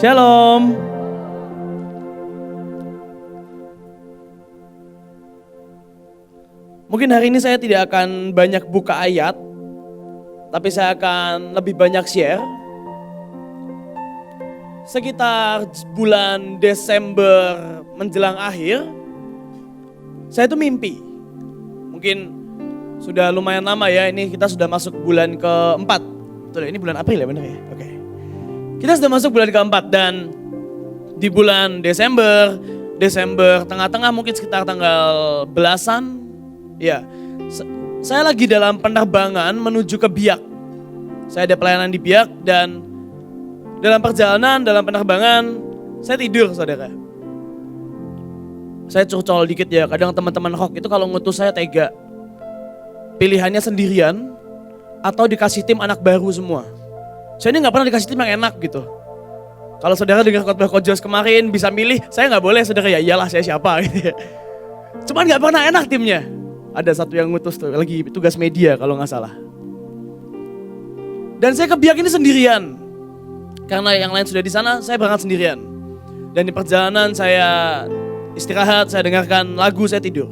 Shalom. Mungkin hari ini saya tidak akan banyak buka ayat, tapi saya akan lebih banyak share. Sekitar bulan Desember menjelang akhir, saya itu mimpi. Mungkin sudah lumayan lama ya, ini kita sudah masuk bulan keempat. Betul, ini bulan April ya benar ya? Oke. Kita sudah masuk bulan keempat dan di bulan Desember tengah-tengah mungkin sekitar tanggal belasan, ya, saya lagi dalam penerbangan menuju ke Biak. Saya ada pelayanan di Biak dan dalam perjalanan, dalam penerbangan, saya tidur saudara. Saya curcol dikit ya, kadang teman-teman hoax itu kalau ngutus saya tega. Pilihannya sendirian atau dikasih tim anak baru semua. Saya ini gak pernah dikasih tim yang enak gitu. Kalau saudara dengar khotbah Kojos kemarin bisa milih, saya gak boleh saudara, ya iyalah saya siapa gitu ya. Cuman gak pernah enak timnya. Ada satu yang ngutus tuh, lagi tugas media kalau gak salah. Dan saya ke Biak ini sendirian. Karena yang lain sudah di sana, saya berangkat sendirian. Dan di perjalanan saya istirahat, saya dengarkan lagu, saya tidur.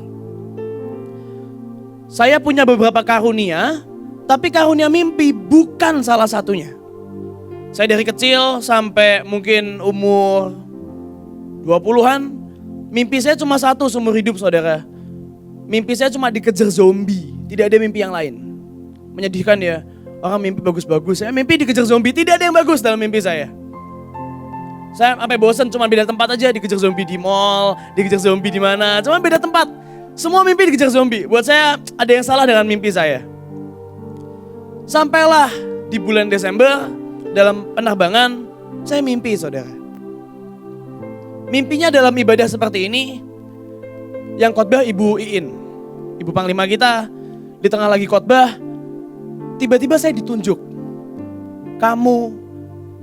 Saya punya beberapa karunia, tapi karunia mimpi bukan salah satunya. Saya dari kecil sampai mungkin umur 20-an, mimpi saya cuma satu seumur hidup saudara. Mimpi saya cuma dikejar zombie, tidak ada mimpi yang lain. Menyedihkan ya, orang mimpi bagus-bagus, saya mimpi dikejar zombie, tidak ada yang bagus dalam mimpi saya. Saya sampai bosan cuma beda tempat aja, dikejar zombie di mall, dikejar zombie di mana, cuma beda tempat. Semua mimpi dikejar zombie, buat saya ada yang salah dengan mimpi saya. Sampailah di bulan Desember, dalam penerbangan, saya mimpi saudara. Mimpinya dalam ibadah seperti ini, yang khotbah Ibu Iin, Ibu Panglima kita, di tengah lagi khotbah, tiba-tiba saya ditunjuk. Kamu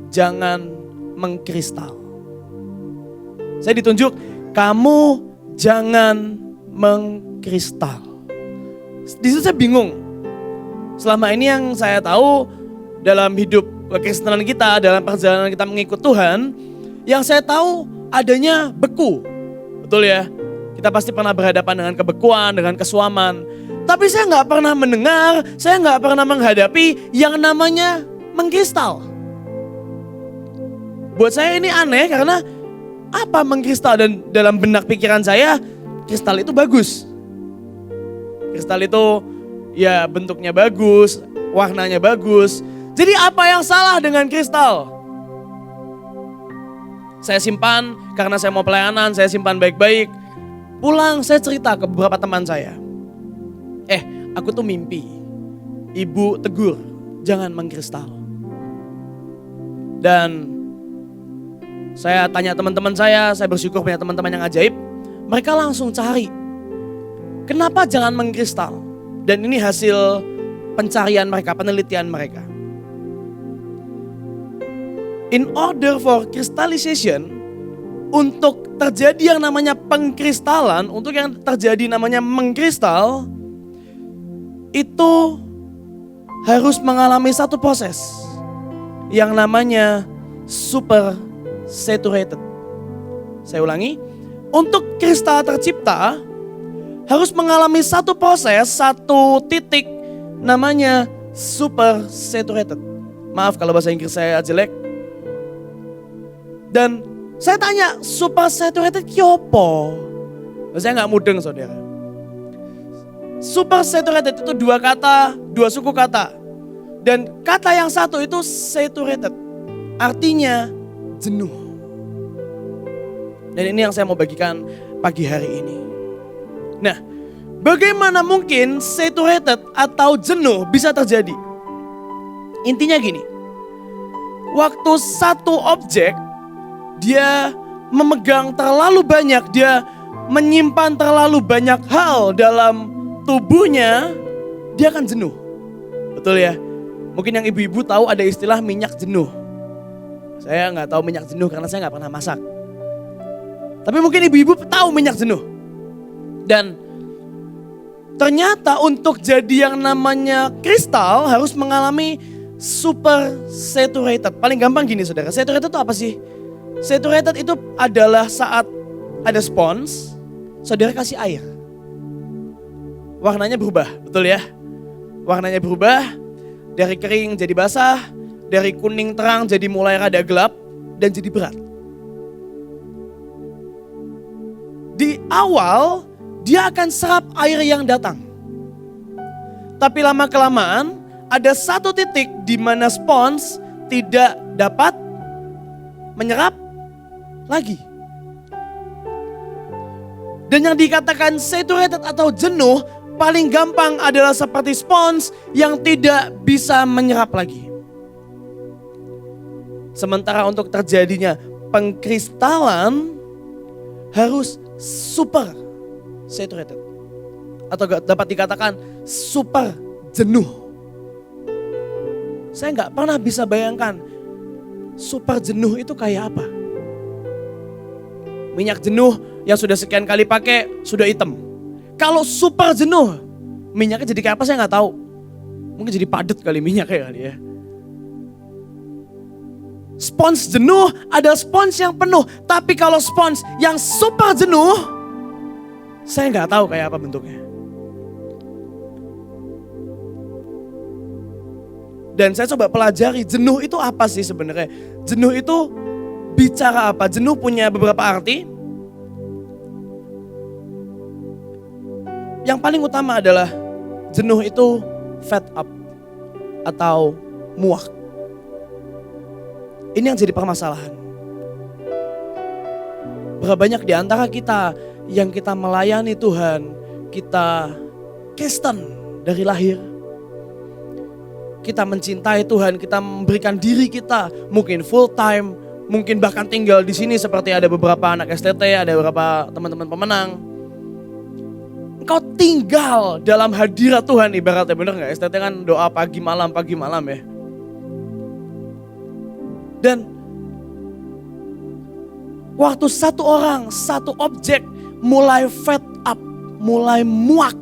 jangan mengkristal. Saya ditunjuk, kamu jangan mengkristal. Di situ saya bingung. Selama ini yang saya tahu dalam hidup kekristenan kita, dalam perjalanan kita mengikut Tuhan, yang saya tahu adanya beku. Betul ya? Kita pasti pernah berhadapan dengan kebekuan, dengan kesuaman. Tapi saya nggak pernah mendengar, saya nggak pernah menghadapi yang namanya mengkristal. Buat saya ini aneh karena apa mengkristal, dan dalam benak pikiran saya, kristal itu bagus. Kristal itu ya bentuknya bagus, warnanya bagus. Jadi apa yang salah dengan kristal? Saya simpan karena saya mau pelayanan, saya simpan baik-baik. Pulang saya cerita ke beberapa teman saya. Aku tuh mimpi. Ibu tegur, jangan mengkristal. Dan saya tanya teman-teman saya bersyukur punya teman-teman yang ajaib. Mereka langsung cari, kenapa jangan mengkristal? Dan ini hasil pencarian mereka, penelitian mereka. In order for crystallization, untuk terjadi yang namanya pengkristalan, untuk yang terjadi namanya mengkristal, itu harus mengalami satu proses yang namanya super saturated. Saya ulangi, untuk kristal tercipta harus mengalami satu proses, satu titik namanya super saturated. Maaf kalau bahasa Inggris saya jelek. Dan saya tanya, super saturated kyopo? Saya gak mudeng saudara. Super saturated itu dua kata, dua suku kata. Dan kata yang satu itu saturated, artinya jenuh. Dan ini yang saya mau bagikan pagi hari ini. Nah, bagaimana mungkin saturated atau jenuh bisa terjadi? Intinya gini, waktu satu objek dia memegang terlalu banyak, dia menyimpan terlalu banyak hal dalam tubuhnya, dia akan jenuh. Betul ya? Mungkin yang ibu-ibu tahu ada istilah minyak jenuh. Saya nggak tahu minyak jenuh karena saya nggak pernah masak. Tapi mungkin ibu-ibu tahu minyak jenuh. Dan ternyata untuk jadi yang namanya kristal harus mengalami super saturated. Paling gampang gini saudara, saturated itu apa sih? Saturated itu adalah saat ada spons, saudara kasih air. Warnanya berubah, betul ya? Warnanya berubah, dari kering jadi basah, dari kuning terang jadi mulai rada gelap, dan jadi berat. Di awal, dia akan serap air yang datang. Tapi lama-kelamaan, ada satu titik di mana spons tidak dapat menyerap lagi. Dan yang dikatakan saturated atau jenuh paling gampang adalah seperti spons yang tidak bisa menyerap lagi. Sementara untuk terjadinya pengkristalan harus super saturated. Atau dapat dikatakan super jenuh. Saya nggak pernah bisa bayangkan super jenuh itu kayak apa. Minyak jenuh yang sudah sekian kali pakai sudah hitam. Kalau super jenuh, minyaknya jadi kayak apa saya nggak tahu. Mungkin jadi padat kali minyaknya kali ya. Spons jenuh ada spons yang penuh. Tapi kalau spons yang super jenuh, saya nggak tahu kayak apa bentuknya. Dan saya coba pelajari jenuh itu apa sih sebenarnya. Jenuh itu bicara apa? Jenuh punya beberapa arti. Yang paling utama adalah jenuh itu fed up atau muak. Ini yang jadi permasalahan. Berapa banyak di antara kita yang kita melayani Tuhan, kita Kristen dari lahir. Kita mencintai Tuhan, kita memberikan diri kita mungkin full time, mungkin bahkan tinggal di sini seperti ada beberapa anak STT, ada beberapa teman-teman pemenang. Engkau tinggal dalam hadirat Tuhan ibaratnya, bener gak? STT kan doa pagi malam ya. Dan waktu satu orang, satu objek mulai fed up, mulai muak.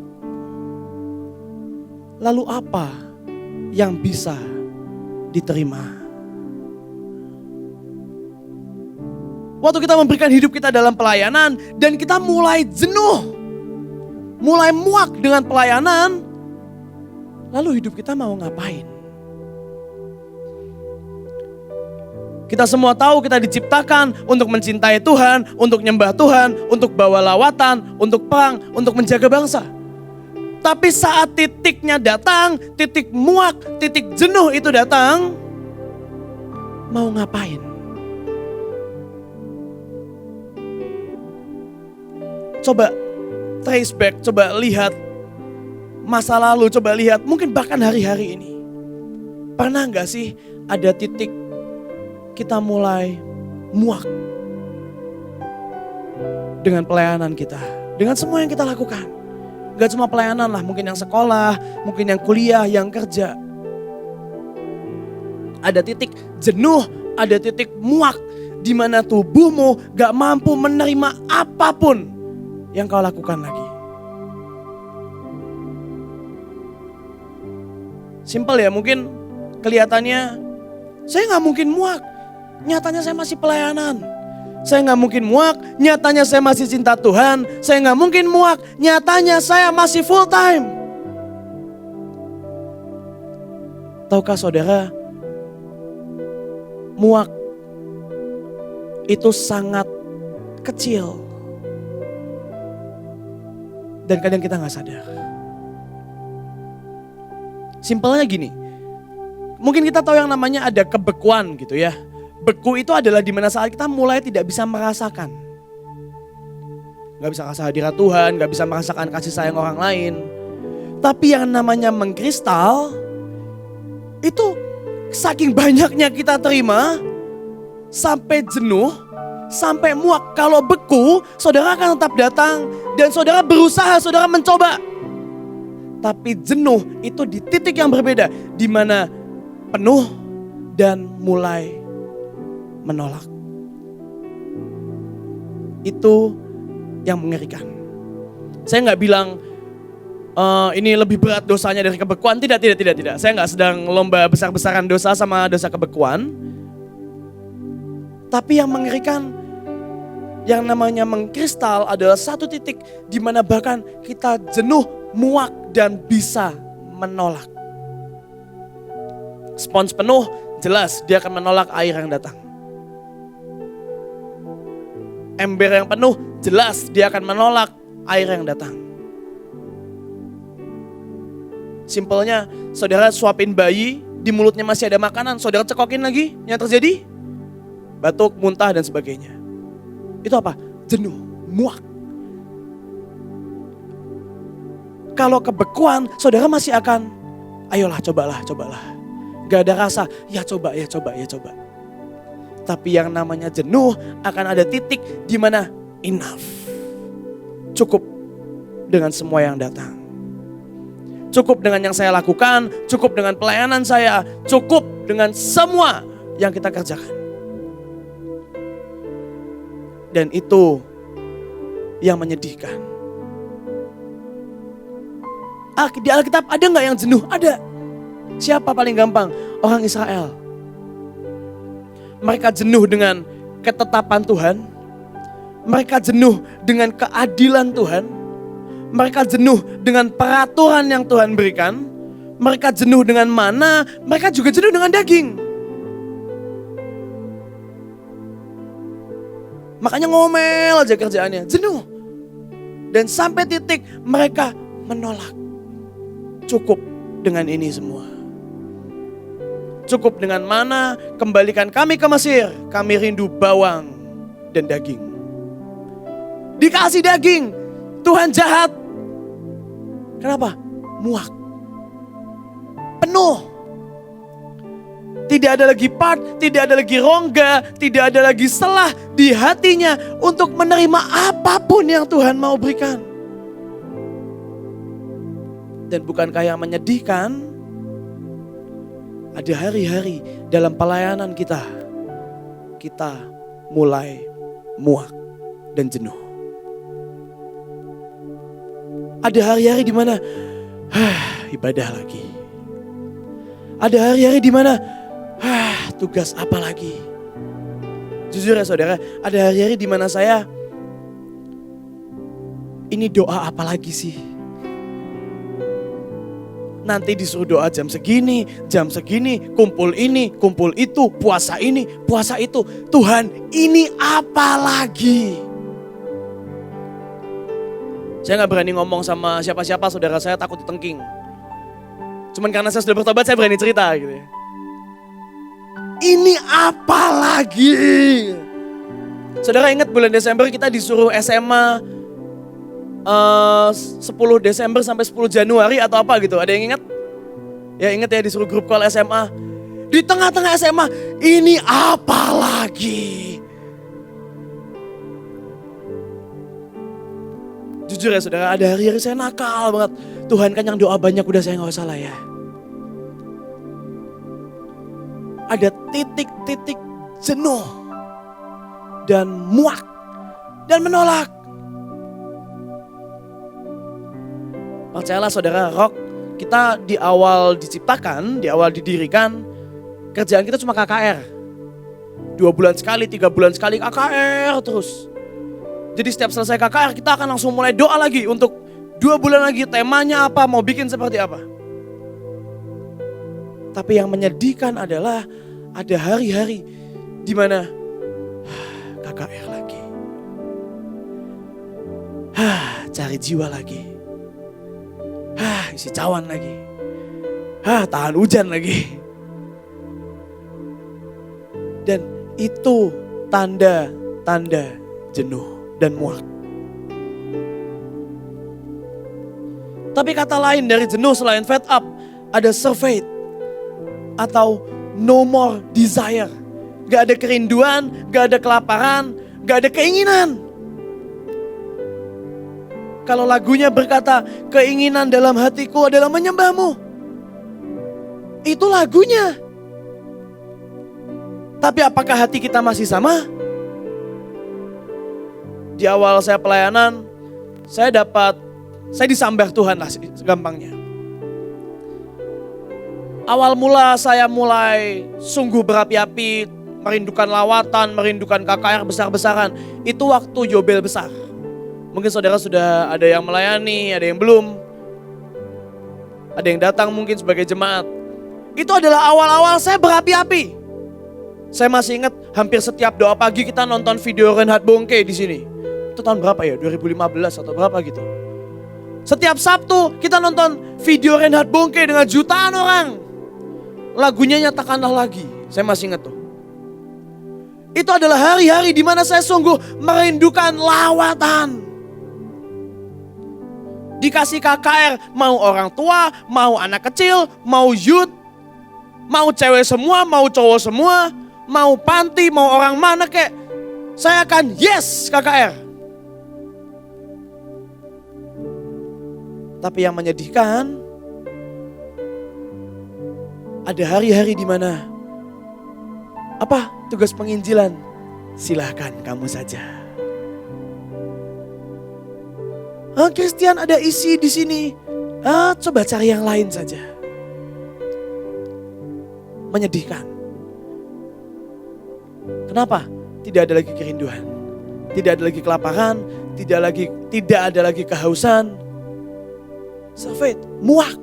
Lalu apa yang bisa diterima? Waktu kita memberikan hidup kita dalam pelayanan dan kita mulai jenuh, mulai muak dengan pelayanan, lalu hidup kita mau ngapain? Kita semua tahu kita diciptakan untuk mencintai Tuhan, untuk nyembah Tuhan, untuk bawa lawatan, untuk perang, untuk menjaga bangsa. Tapi saat titiknya datang, titik muak, titik jenuh itu datang, mau ngapain? Coba trace back, coba lihat masa lalu, coba lihat mungkin bahkan hari-hari ini. Pernah gak sih ada titik kita mulai muak dengan pelayanan kita, dengan semua yang kita lakukan? Gak cuma pelayanan lah, mungkin yang sekolah, mungkin yang kuliah, yang kerja. Ada titik jenuh, ada titik muak, di mana tubuhmu gak mampu menerima apapun yang kau lakukan lagi. Simpel ya, mungkin kelihatannya saya gak mungkin muak, nyatanya saya masih pelayanan. Saya gak mungkin muak, nyatanya saya masih cinta Tuhan. Saya gak mungkin muak, nyatanya saya masih full time. Tahukah saudara, muak itu sangat kecil. Dan kadang kita gak sadar. Simpelnya gini, mungkin kita tahu yang namanya ada kebekuan gitu ya. Beku itu adalah di mana saat kita mulai tidak bisa merasakan. Gak bisa rasa hadirat Tuhan, gak bisa merasakan kasih sayang orang lain. Tapi yang namanya mengkristal, itu saking banyaknya kita terima, sampai jenuh, sampai muak. Kalau beku, saudara akan tetap datang dan saudara berusaha, saudara mencoba. Tapi jenuh itu di titik yang berbeda, di mana penuh dan mulai menolak. Itu yang mengerikan. Saya nggak bilang ini lebih berat dosanya dari kebekuan. Tidak. Saya nggak sedang lomba besar-besaran dosa sama dosa kebekuan. Tapi yang mengerikan, yang namanya mengkristal adalah satu titik di mana bahkan kita jenuh, muak, dan bisa menolak. Spons penuh, jelas dia akan menolak air yang datang. Ember yang penuh, jelas dia akan menolak air yang datang. Simpelnya, saudara suapin bayi, di mulutnya masih ada makanan, saudara cekokin lagi, yang terjadi batuk, muntah, dan sebagainya. Itu apa? Jenuh, muak. Kalau kebekuan, saudara masih akan, ayolah cobalah. Gak ada rasa, ya coba. Tapi yang namanya jenuh akan ada titik di mana enough. Cukup dengan semua yang datang. Cukup dengan yang saya lakukan, cukup dengan pelayanan saya, cukup dengan semua yang kita kerjakan. Dan itu yang menyedihkan. Di Alkitab ada gak yang jenuh? Ada. Siapa paling gampang? Orang Israel. Mereka jenuh dengan ketetapan Tuhan. Mereka jenuh dengan keadilan Tuhan. Mereka jenuh dengan peraturan yang Tuhan berikan. Mereka jenuh dengan mana, mereka juga jenuh dengan daging. Makanya ngomel aja kerjaannya, jenuh. Dan sampai titik mereka menolak. Cukup dengan ini semua. Cukup dengan mana, kembalikan kami ke Mesir. Kami rindu bawang dan daging. Dikasih daging, Tuhan jahat. Kenapa? Muak. Penuh. Tidak ada lagi part, tidak ada lagi rongga, tidak ada lagi selah di hatinya untuk menerima apapun yang Tuhan mau berikan. Dan bukankah yang menyedihkan, ada hari-hari dalam pelayanan kita mulai muak dan jenuh. Ada hari-hari di mana ibadah lagi. Ada hari-hari di mana tugas apa lagi. Jujur ya saudara, ada hari-hari di mana saya, ini doa apa lagi sih? Nanti disuruh doa jam segini, kumpul ini, kumpul itu, puasa ini, puasa itu. Tuhan, ini apa lagi? Saya gak berani ngomong sama siapa-siapa, saudara saya takut ditengking. Cuman karena saya sudah bertobat, saya berani cerita gitu ya. Ini apa lagi? Saudara ingat bulan Desember kita disuruh SMA 10 Desember sampai 10 Januari atau apa gitu. Ada yang ingat? Ya ingat ya, disuruh grup call SMA. Di tengah-tengah SMA, ini apa lagi? Jujur ya saudara, ada hari-hari saya nakal banget. Tuhan kan yang doa banyak, udah saya gak usah lah ya. Ada titik-titik jenuh dan muak dan menolak. Percayalah saudara, Rock, kita di awal diciptakan, di awal didirikan, kerjaan kita cuma KKR. 2 bulan sekali, 3 bulan sekali KKR terus. Jadi setiap selesai KKR kita akan langsung mulai doa lagi untuk 2 bulan lagi, temanya apa, mau bikin seperti apa. Tapi yang menyedihkan adalah ada hari-hari di mana KKR lagi. Cari jiwa lagi. Isi cawan lagi. Tahan hujan lagi. Dan itu tanda-tanda jenuh dan muak. Tapi kata lain dari jenuh selain fed up, ada surfeit atau no more desire. Gak ada kerinduan, gak ada kelaparan, gak ada keinginan. Kalau lagunya berkata, keinginan dalam hatiku adalah menyembahmu. Itu lagunya. Tapi apakah hati kita masih sama? Di awal saya pelayanan, saya disambar Tuhan lah gampangnya. Awal mula saya mulai sungguh berapi-api merindukan lawatan, merindukan KKR besar-besaran. Itu waktu Yobel besar. Mungkin saudara sudah ada yang melayani, ada yang belum. Ada yang datang mungkin sebagai jemaat. Itu adalah awal-awal saya berapi-api. Saya masih ingat hampir setiap doa pagi kita nonton video Reinhard Bonnke di sini. Itu tahun berapa ya? 2015 atau berapa gitu. Setiap Sabtu kita nonton video Reinhard Bonnke dengan jutaan orang. Lagunya Nyatakanlah Lagi. Saya masih ingat tuh. Itu adalah hari-hari di mana saya sungguh merindukan lawatan. Dikasih KKR, mau orang tua, mau anak kecil, mau youth, mau cewek semua, mau cowok semua, mau panti, mau orang mana kek. Saya akan yes KKR. Tapi yang menyedihkan, ada hari-hari di mana apa tugas penginjilan? Silahkan kamu saja. Christian ada isi di sini. Coba cari yang lain saja. Menyedihkan. Kenapa? Tidak ada lagi kerinduan. Tidak ada lagi kelaparan. Tidak ada lagi kehausan. Safed, muak.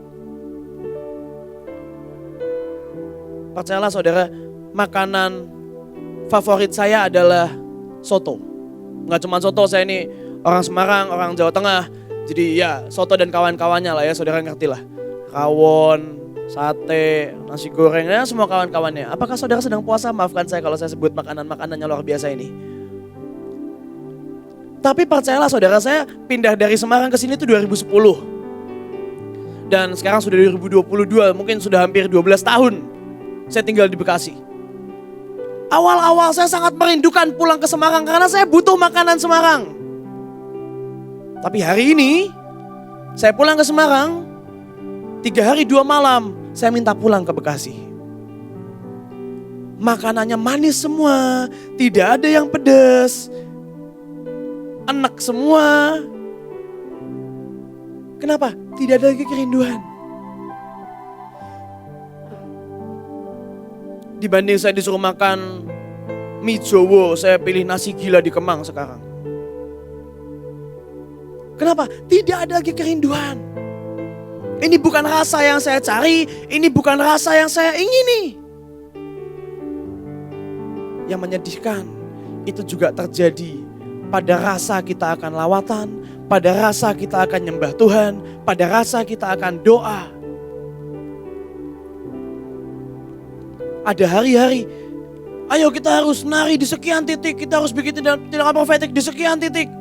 Percayalah saudara, makanan favorit saya adalah soto. Nggak cuma soto, saya ini orang Semarang, orang Jawa Tengah. Jadi ya soto dan kawan-kawannya lah ya, saudara ngerti lah. Rawon, sate, nasi goreng, ya semua kawan-kawannya. Apakah saudara sedang puasa? Maafkan saya kalau saya sebut makanan-makanannya luar biasa ini. Tapi percayalah saudara, saya pindah dari Semarang ke sini itu 2010. Dan sekarang sudah 2022, mungkin sudah hampir 12 tahun saya tinggal di Bekasi. Awal-awal saya sangat merindukan pulang ke Semarang karena saya butuh makanan Semarang. Tapi hari ini saya pulang ke Semarang, 3 hari 2 malam saya minta pulang ke Bekasi. Makanannya manis semua, tidak ada yang pedas, enak semua. Kenapa? Tidak ada lagi kerinduan. Dibanding saya disuruh makan mie Jowo, saya pilih nasi gila di Kemang sekarang. Kenapa? Tidak ada lagi kerinduan. Ini bukan rasa yang saya cari, ini bukan rasa yang saya ingini. Yang menyedihkan, itu juga terjadi pada rasa kita akan lawatan, pada rasa kita akan nyembah Tuhan, pada rasa kita akan doa. Ada hari-hari, ayo kita harus nari di sekian titik, kita harus bikin tindakan profetik di sekian titik.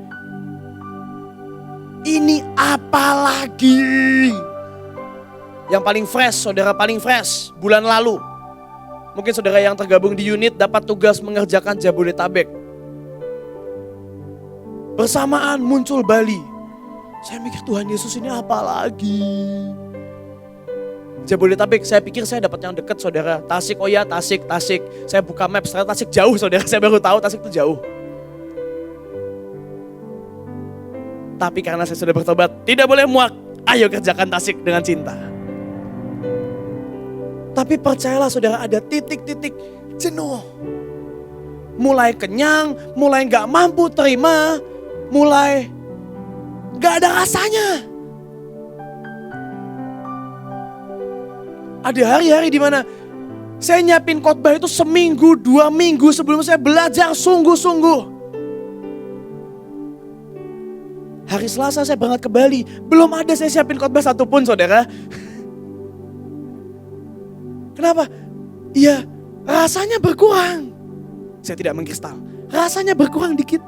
Ini apa lagi? Yang paling fresh, saudara paling fresh, bulan lalu. Mungkin saudara yang tergabung di unit dapat tugas mengerjakan Jabodetabek. Bersamaan muncul Bali. Saya mikir Tuhan Yesus ini apa lagi? Jabodetabek, saya pikir saya dapat yang dekat saudara. Tasik, oh ya Tasik. Saya buka map, ternyata Tasik jauh saudara. Saya baru tahu Tasik itu jauh. Tapi karena saya sudah bertobat, tidak boleh muak. Ayo kerjakan Tasik dengan cinta. Tapi percayalah saudara, ada titik-titik jenuh. Mulai kenyang, mulai gak mampu terima, mulai gak ada rasanya. Ada hari-hari di mana saya nyiapin khotbah itu seminggu, 2 minggu sebelum saya belajar sungguh-sungguh. Hari Selasa saya berangkat ke Bali, belum ada saya siapin khotbah satupun saudara. Kenapa? Iya, rasanya berkurang. Saya tidak mengkristal, rasanya berkurang dikit.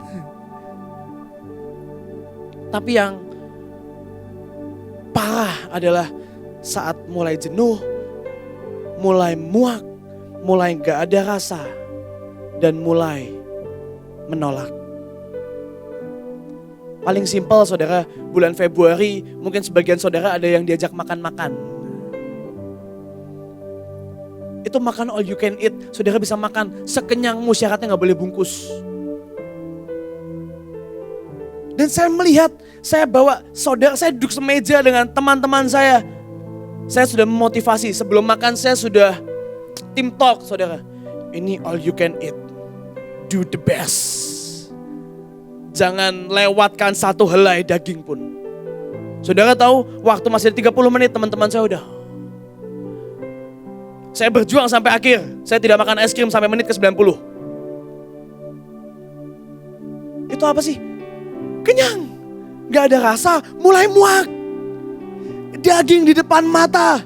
Tapi yang parah adalah saat mulai jenuh, mulai muak, mulai gak ada rasa, dan mulai menolak. Paling simpel saudara, bulan Februari mungkin sebagian saudara ada yang diajak makan-makan. Itu makan all you can eat, saudara bisa makan sekenyangmu, syaratnya gak boleh bungkus. Dan saya melihat, saya bawa saudara, saya duduk semeja dengan teman-teman saya. Saya sudah memotivasi, sebelum makan saya sudah team talk saudara. Ini all you can eat. Do the best. Jangan lewatkan satu helai daging pun. Saudara tahu waktu masih 30 menit teman-teman saya udah. Saya berjuang sampai akhir. Saya tidak makan es krim sampai menit ke 90. Itu apa sih? Kenyang. Gak ada rasa, mulai muak. Daging di depan mata.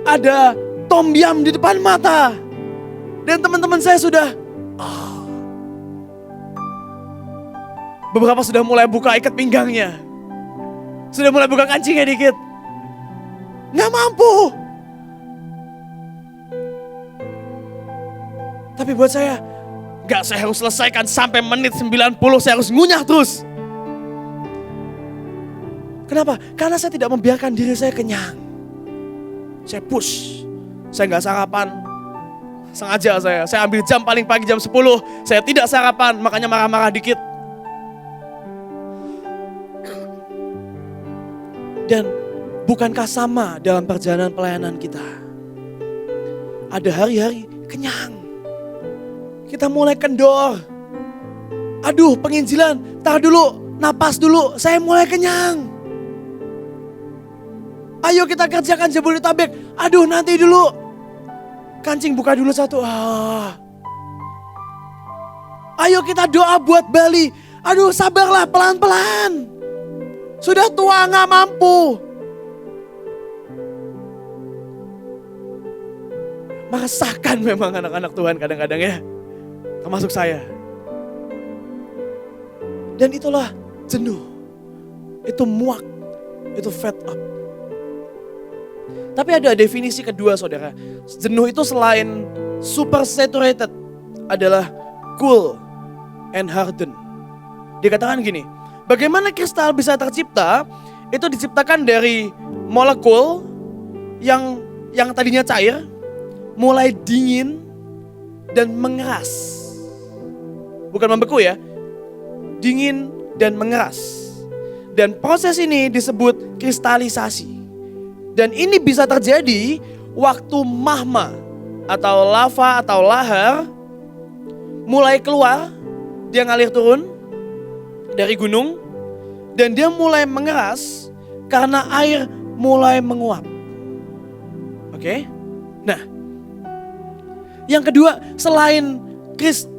Ada tom yum di depan mata. Dan teman-teman saya sudah beberapa sudah mulai buka ikat pinggangnya. Sudah mulai buka kancingnya dikit. Gak mampu. Tapi buat saya, saya harus selesaikan sampai menit 90, saya harus ngunyah terus. Kenapa? Karena saya tidak membiarkan diri saya kenyang. Saya push, saya gak sarapan. Sengaja saya ambil jam paling pagi jam 10, saya tidak sarapan, makanya marah-marah dikit. Dan bukankah sama dalam perjalanan pelayanan kita? Ada hari-hari kenyang. Kita mulai kendor. Aduh penginjilan, tahan dulu, napas dulu, saya mulai kenyang. Ayo kita kerjakan Jabodetabek, aduh nanti dulu. Kancing buka dulu satu. Ayo kita doa buat Bali, aduh sabarlah pelan-pelan. Sudah tua gak mampu. Meresahkan memang anak-anak Tuhan kadang-kadang ya. Termasuk saya. Dan itulah jenuh. Itu muak. Itu fed up. Tapi ada definisi kedua saudara. Jenuh itu selain super saturated adalah cool and hardened. Dikatakan gini. Bagaimana kristal bisa tercipta? Itu diciptakan dari molekul yang tadinya cair, mulai dingin dan mengeras. Bukan membeku ya, dingin dan mengeras. Dan proses ini disebut kristalisasi. Dan ini bisa terjadi waktu magma atau lava atau lahar mulai keluar, dia ngalir turun dari gunung dan dia mulai mengeras karena air mulai menguap. Oke? Nah, yang kedua selain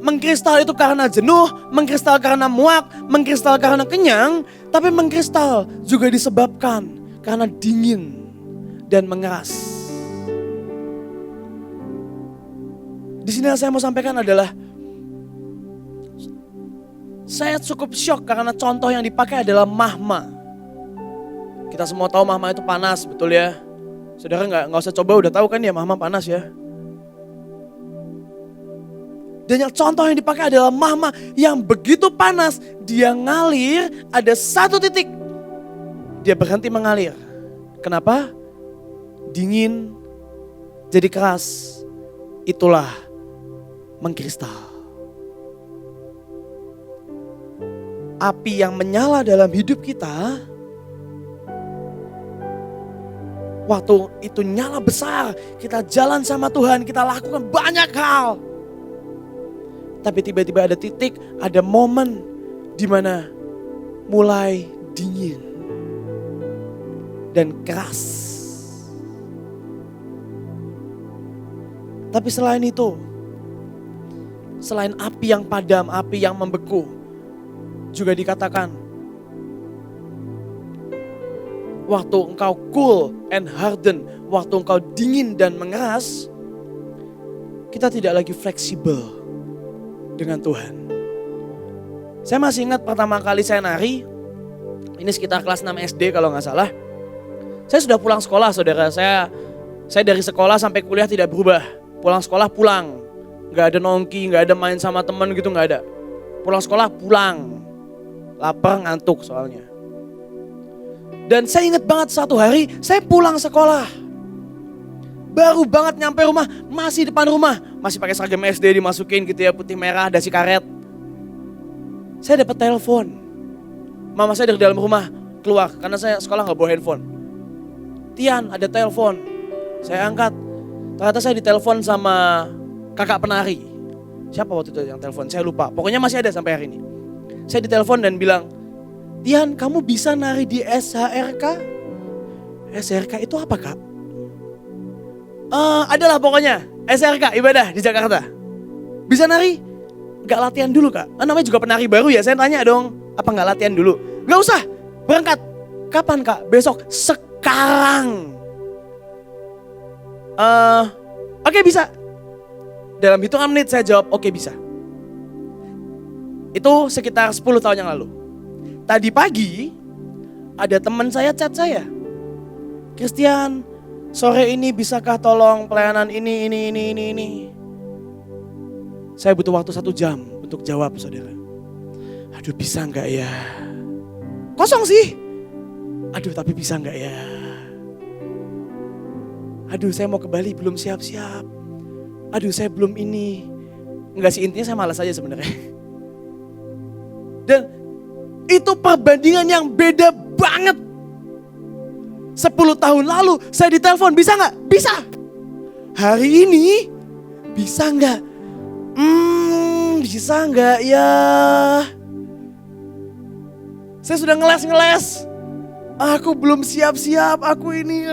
mengkristal itu karena jenuh, mengkristal karena muak, mengkristal karena kenyang, tapi mengkristal juga disebabkan karena dingin dan mengeras. Di sini yang saya mau sampaikan adalah saya cukup shock karena contoh yang dipakai adalah magma. Kita semua tahu magma itu panas, betul ya? Saudara nggak usah coba, udah tahu kan ya magma panas ya. Dan yang contoh yang dipakai adalah magma yang begitu panas, dia ngalir, ada satu titik, dia berhenti mengalir. Kenapa? Dingin, jadi keras, itulah mengkristal. Api yang menyala dalam hidup kita, waktu itu nyala besar, kita jalan sama Tuhan, kita lakukan banyak hal. Tapi tiba-tiba ada titik, ada momen di mana mulai dingin dan keras. Tapi selain itu, selain api yang padam, api yang membeku, juga dikatakan waktu engkau cool and hardened, waktu engkau dingin dan mengeras, kita tidak lagi fleksibel dengan Tuhan. Saya masih ingat pertama kali saya nari, ini sekitar kelas 6 SD kalau gak salah. Saya sudah pulang sekolah saudara, saya dari sekolah sampai kuliah tidak berubah. Pulang sekolah pulang, gak ada nongki, gak ada main sama teman gitu, gak ada. Pulang sekolah pulang. Lapar ngantuk soalnya. Dan saya ingat banget satu hari saya pulang sekolah. Baru banget nyampe rumah, masih depan rumah. Masih pakai seragam SD dimasukin gitu ya, putih merah, dasi karet. Saya dapat telepon. Mama saya dari dalam rumah keluar karena saya sekolah gak bawa handphone. Tian ada telepon. Saya angkat. Ternyata saya ditelepon sama kakak penari. Siapa waktu itu yang telepon? Saya lupa. Pokoknya masih ada sampai hari ini. Saya ditelepon dan bilang, Tian, kamu bisa nari di SHRK? SHRK itu apa, Kak? Adalah pokoknya SHRK ibadah di Jakarta. Bisa nari? Gak latihan dulu, Kak. Namanya juga penari baru ya. Saya tanya dong, apa gak latihan dulu? Gak usah, berangkat. Kapan, Kak? Besok. Sekarang. Oke, bisa. Dalam hitungan menit saya jawab, oke, bisa. Itu sekitar 10 tahun yang lalu. Tadi pagi ada teman saya chat saya. Christian, sore ini bisakah tolong pelayanan ini. Saya butuh waktu 1 jam untuk jawab, saudara. Aduh, bisa enggak ya? Kosong sih. Aduh, tapi bisa enggak ya? Aduh, saya mau ke Bali belum siap-siap. Aduh, saya belum ini. Enggak sih, intinya saya malas aja sebenarnya. Dan itu perbandingan yang beda banget. 10 tahun lalu saya ditelepon, bisa nggak? Bisa. Hari ini bisa nggak? Bisa nggak ya? Saya sudah ngeles. Aku belum siap-siap, aku ini.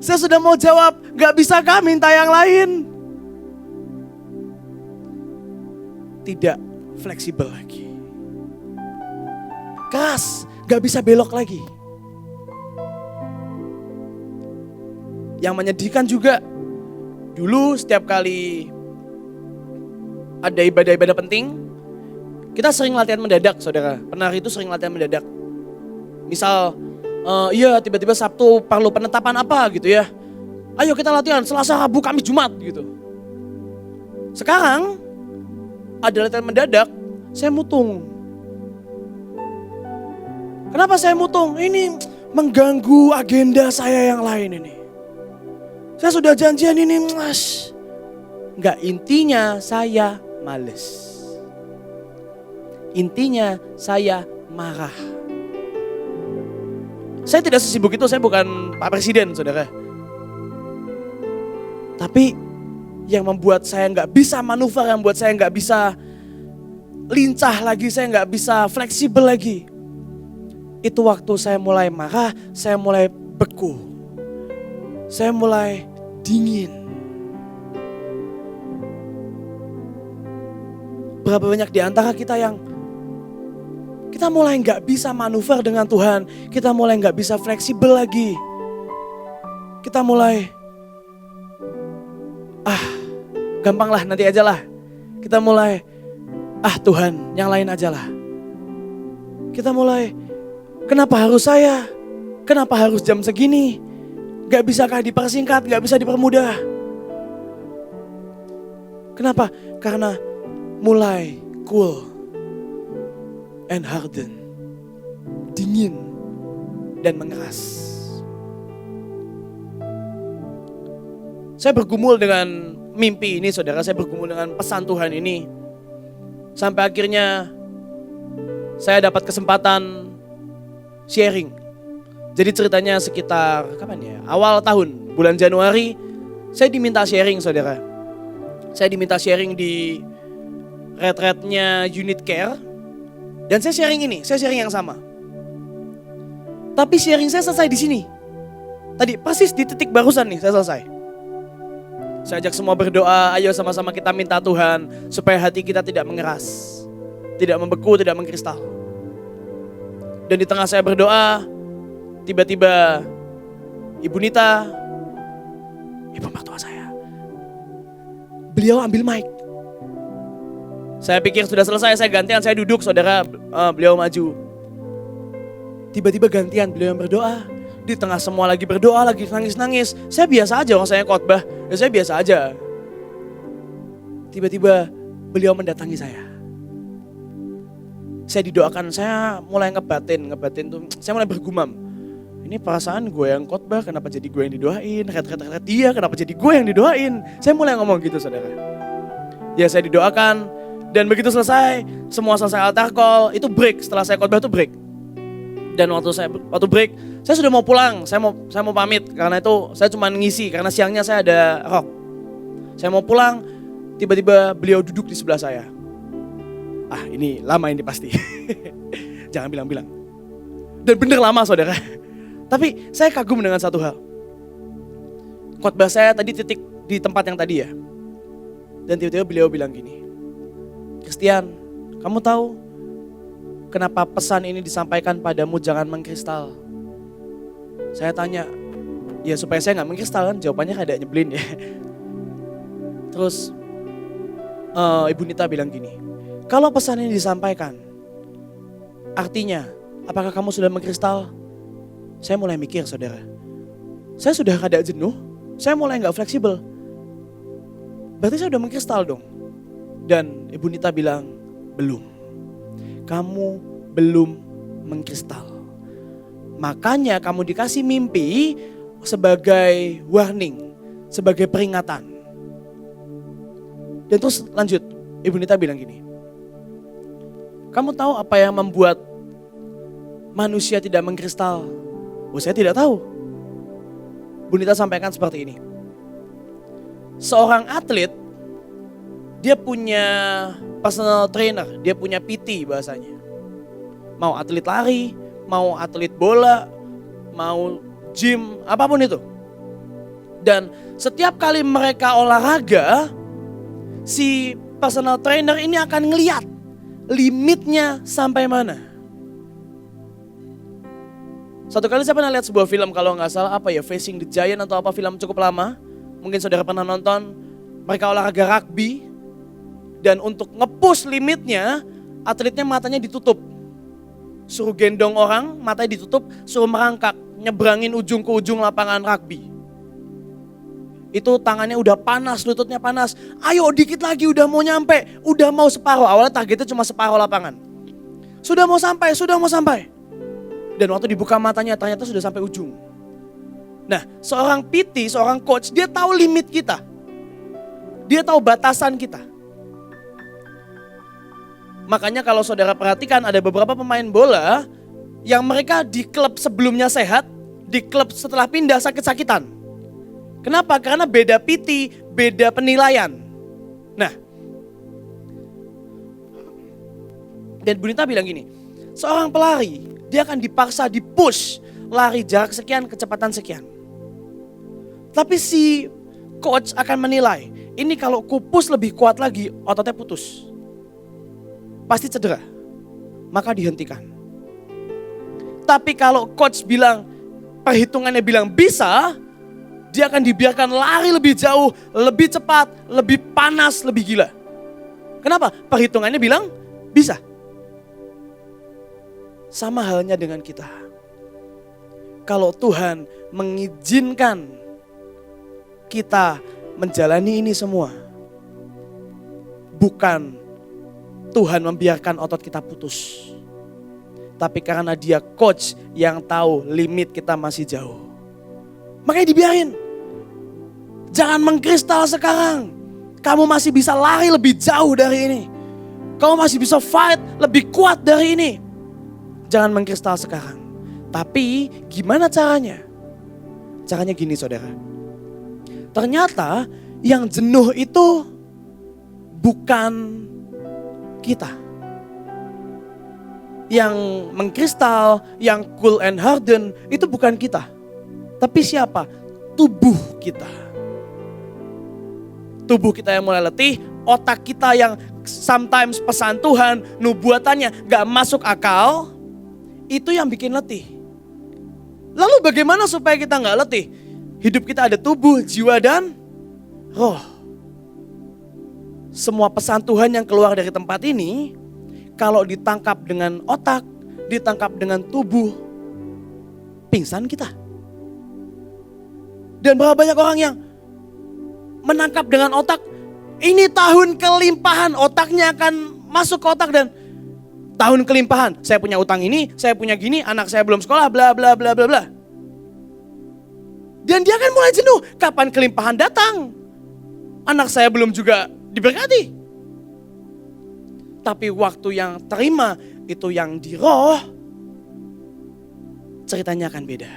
Saya sudah mau jawab, nggak bisa kah minta yang lain? Tidak fleksibel lagi. Keras, gak bisa belok lagi. Yang menyedihkan juga, dulu setiap kali ada ibadah-ibadah penting, kita sering latihan mendadak, saudara. Penari itu sering latihan mendadak. Misal, iya tiba-tiba Sabtu perlu penetapan apa gitu ya. Ayo kita latihan Selasa, Rabu, Kamis, Jumat gitu. Sekarang, ada latihan mendadak, saya mutung. Kenapa saya mutung? Ini mengganggu agenda saya yang lain ini. Saya sudah janjian ini, mas. Enggak, intinya saya males. Intinya saya marah. Saya tidak sesibuk itu, saya bukan Pak Presiden, saudara. Tapi yang membuat saya nggak bisa manuver, yang membuat saya nggak bisa lincah lagi, saya nggak bisa fleksibel lagi. Itu waktu saya mulai marah, saya mulai beku. Saya mulai dingin. Berapa banyak di antara kita yang kita mulai nggak bisa manuver dengan Tuhan. Kita mulai nggak bisa fleksibel lagi. Kita mulai, gampang lah, nanti aja lah. Kita mulai, Tuhan, yang lain aja lah. Kita mulai, kenapa harus saya? Kenapa harus jam segini? Gak bisakah dipersingkat, gak bisa dipermudah? Kenapa? Karena mulai cool and harden. Dingin dan mengeras. Saya bergumul dengan mimpi ini, saudara. Saya bergumul dengan pesan Tuhan ini. Sampai akhirnya saya dapat kesempatan sharing. Jadi ceritanya sekitar kapan ya? Awal tahun, bulan Januari, saya diminta sharing, saudara. Saya diminta sharing di retreatnya Unit Care. Dan saya sharing ini, saya sharing yang sama. Tapi sharing saya selesai di sini. Tadi persis di titik barusan nih saya selesai. Saya ajak semua berdoa, ayo sama-sama kita minta Tuhan supaya hati kita tidak mengeras, tidak membeku, tidak mengkristal. Dan di tengah saya berdoa, tiba-tiba Ibu Nita, ibu mertua saya, beliau ambil mic. Saya pikir sudah selesai, saya gantian, saya duduk, saudara, beliau maju. Tiba-tiba gantian, beliau yang berdoa. Di tengah semua lagi berdoa, lagi nangis-nangis. Saya biasa aja, saya khotbah, ya saya biasa aja. Tiba-tiba beliau mendatangi saya. Saya didoakan, saya mulai ngebatin tuh, saya mulai bergumam. Ini perasaan gue yang khotbah, kenapa jadi gue yang didoain? Ret dia, kenapa jadi gue yang didoain? Saya mulai ngomong gitu, saudara. Ya saya didoakan, dan begitu selesai, semua selesai altar call, itu break. Setelah saya khotbah itu break. Dan waktu break, saya sudah mau pulang, saya mau pamit karena itu saya cuma ngisi karena siangnya saya ada rock. Saya mau pulang, tiba-tiba beliau duduk di sebelah saya. Ah, ini lama ini pasti. Jangan bilang-bilang. Dan bener lama saudara. Tapi saya kagum dengan satu hal. Khotbah saya tadi titik di tempat yang tadi ya. Dan tiba-tiba beliau bilang gini. Christian, kamu tahu kenapa pesan ini disampaikan padamu jangan mengkristal? Saya tanya, ya supaya saya gak mengkristal kan, jawabannya ada nyebelin ya. Terus Ibu Nita bilang gini, kalau pesan ini disampaikan, artinya apakah kamu sudah mengkristal? Saya mulai mikir saudara, saya sudah ada jenuh, saya mulai gak fleksibel. Berarti saya udah mengkristal dong. Dan Ibu Nita bilang, belum. Kamu belum mengkristal. Makanya kamu dikasih mimpi sebagai warning, sebagai peringatan. Dan terus lanjut, Ibu Nita bilang gini. Kamu tahu apa yang membuat manusia tidak mengkristal? Oh, saya tidak tahu. Bu Nita sampaikan seperti ini. Seorang atlet, dia punya personal trainer, dia punya PT bahasanya. Mau atlet lari, mau atlet bola, mau gym, apapun itu. Dan setiap kali mereka olahraga, si personal trainer ini akan ngeliat limitnya sampai mana. Satu kali saya pernah lihat sebuah film kalau nggak salah apa ya, Facing the Giant atau apa, film cukup lama. Mungkin saudara pernah nonton, mereka olahraga rugby. Dan untuk nge-push limitnya, atletnya matanya ditutup. Suruh gendong orang, matanya ditutup, suruh merangkak, nyebrangin ujung ke ujung lapangan rugby. Itu tangannya udah panas, lututnya panas. Ayo dikit lagi udah mau nyampe, udah mau separuh. Awalnya targetnya cuma separuh lapangan. Sudah mau sampai, sudah mau sampai. Dan waktu dibuka matanya ternyata sudah sampai ujung. Nah, seorang PT, seorang coach, dia tahu limit kita. Dia tahu batasan kita. Makanya kalau saudara perhatikan ada beberapa pemain bola yang mereka di klub sebelumnya sehat, di klub setelah pindah sakit-sakitan. Kenapa? Karena beda PT, beda penilaian. Nah, dan Bu Nita bilang gini, seorang pelari dia akan dipaksa di-push lari jarak sekian, kecepatan sekian. Tapi si coach akan menilai, ini kalau ku push lebih kuat lagi, ototnya putus. Pasti cedera, maka dihentikan. Tapi kalau coach bilang, perhitungannya bilang bisa, dia akan dibiarkan lari lebih jauh, lebih cepat, lebih panas, lebih gila. Kenapa? Perhitungannya bilang bisa. Sama halnya dengan kita. Kalau Tuhan mengizinkan kita menjalani ini semua, bukan Tuhan membiarkan otot kita putus. Tapi karena dia coach yang tahu limit kita masih jauh. Makanya dibiarin. Jangan mengkristal sekarang. Kamu masih bisa lari lebih jauh dari ini. Kamu masih bisa fight lebih kuat dari ini. Jangan mengkristal sekarang. Tapi gimana caranya? Caranya gini saudara. Ternyata yang jenuh itu bukan kita. Yang mengkristal, yang cool and harden itu bukan kita. Tapi siapa? Tubuh kita. Tubuh kita yang mulai letih, otak kita yang sometimes pesan Tuhan, nubuatannya gak masuk akal, itu yang bikin letih. Lalu bagaimana supaya kita gak letih? Hidup kita ada tubuh, jiwa dan roh. Semua pesan Tuhan yang keluar dari tempat ini, kalau ditangkap dengan otak, ditangkap dengan tubuh, pingsan kita. Dan berapa banyak orang yang menangkap dengan otak, ini tahun kelimpahan, otaknya akan masuk ke otak dan tahun kelimpahan. Saya punya utang ini, saya punya gini, anak saya belum sekolah, bla bla bla bla bla. Dan dia akan mulai jenuh, kapan kelimpahan datang? Anak saya belum juga diberkati. Tapi waktu yang terima itu yang di roh, ceritanya akan beda.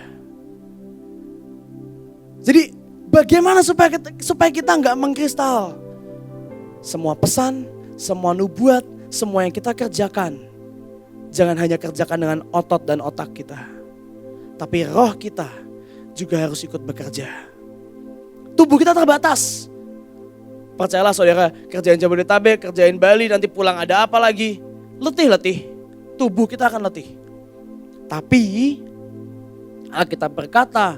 Jadi Bagaimana supaya kita nggak mengkristal? Semua pesan, semua nubuat, semua yang kita kerjakan, jangan hanya kerjakan dengan otot dan otak kita, tapi roh kita juga harus ikut bekerja. Tubuh kita terbatas. Percayalah saudara, kerjain Jabodetabek, kerjain Bali, nanti pulang ada apa lagi? Letih. Tubuh kita akan letih. Tapi Alkitab berkata,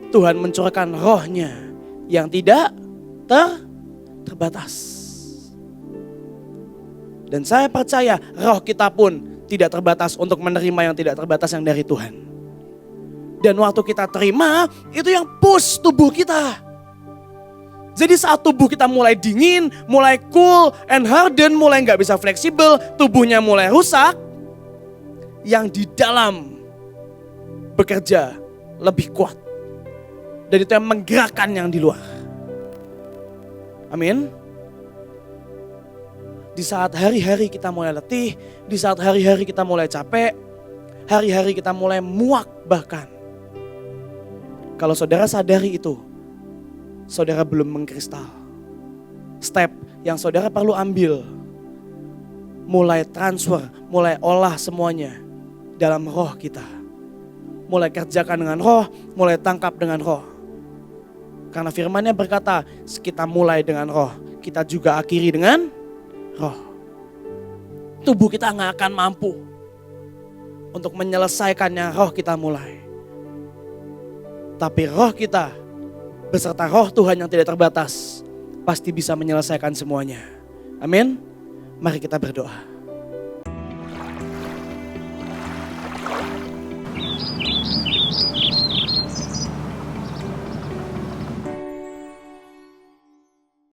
Tuhan mencurahkan rohnya yang tidak terbatas. Dan saya percaya roh kita pun tidak terbatas untuk menerima yang tidak terbatas yang dari Tuhan. Dan waktu kita terima, itu yang push tubuh kita. Jadi saat tubuh kita mulai dingin, mulai cool and harden, mulai gak bisa fleksibel, tubuhnya mulai rusak, yang di dalam bekerja lebih kuat. Dan itu yang menggerakkan yang di luar. Amin. Di saat hari-hari kita mulai letih, di saat hari-hari kita mulai capek, hari-hari kita mulai muak bahkan. Kalau saudara sadari itu, saudara belum mengkristal. Step yang saudara perlu ambil, mulai transfer, mulai olah semuanya dalam roh kita. Mulai kerjakan dengan roh, mulai tangkap dengan roh. Karena firman-Nya berkata, kita mulai dengan roh, kita juga akhiri dengan roh. Tubuh kita gak akan mampu untuk menyelesaikan yang roh kita mulai. Tapi roh kita beserta roh Tuhan yang tidak terbatas pasti bisa menyelesaikan semuanya. Amin. Mari kita berdoa.